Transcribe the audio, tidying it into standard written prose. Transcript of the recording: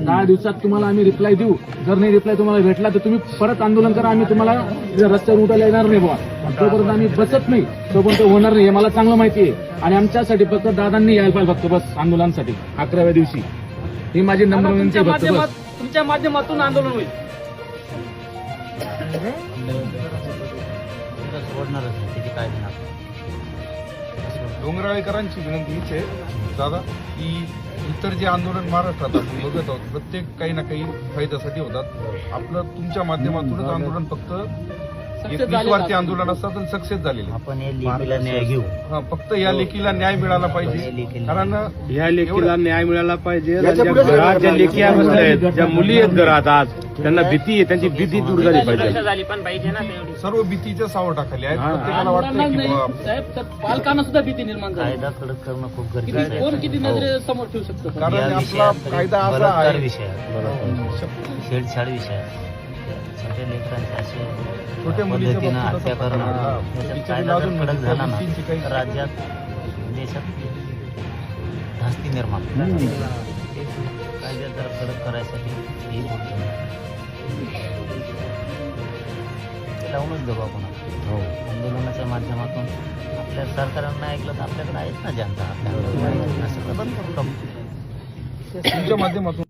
10 दिवसात तुम्हाला आम्ही रिप्लाय देऊ. जर नाही रिप्लाय तुम्हाला भेटला तर तुम्ही परत आंदोलन करा. आम्ही तुम्हाला रस्त्यावर उठायला येणार नाही बुवा. जोपर्यंत आम्ही बसत नाही तोपर्यंत होणार नाही हे मला चांगलं माहिती आहे. आणि आमच्यासाठी फक्त दादांनी यायला पाहिजे फक्त बस आंदोलनासाठी 11व्या दिवशी. ही माझी नम्र विनंती आहे फक्त बस. तुमच्या माध्यमातून आंदोलन होईल. डोंगराळेकरांची विनंती हीच आहे दादा की इतर जे आंदोलन महाराष्ट्रात आपण बघत आहोत प्रत्येक काही ना काही फायद्यासाठी होतात. आपलं तुमच्या माध्यमातूनच आंदोलन फक्त 21 आंदोलन असतात आणि सक्सेस झालेले. आपण या लेखीला न्याय घेऊ. फक्त या लेखीला न्याय मिळाला पाहिजे. कारण या लेखीला न्याय मिळाला पाहिजे. घरात ज्या लेखी आहेत, ज्या मुली आहेत घरात आज, त्यांना भीती आहे, त्यांची भीती दूर झाली पाहिजे. सर्व भीतीच्या सावट टाकले आहेत. प्रत्येकाला वाटतं की साहेब पालकांना सुद्धा भीती निर्माण झाली. कायदा कडक करणं खूप गरजेचं आहे. कोण किती नजरे समोर ठेवू शकतो. कारण आपला कायदा असा आहे विषय छेडछाड विषय आहे. छोट्या लेकरांचे असे छोट्या मुलीच्या पद्धतीनं बाबतीत हत्या असं करणं हा. याच्यात कायदा जर कडक झाला ना तर राज्यात देशात धास्ती निर्माण होते. कायदा जर कडक करायसाठी ही गोष्ट लावूनच देऊ आपण. आंदोलनाच्या माध्यमातून आपल्या सरकारांना ऐकलं तर आपल्याकडे आहेच ना जनता. आपल्याकडे असं तर बंद करू. तुमच्या माध्यमातून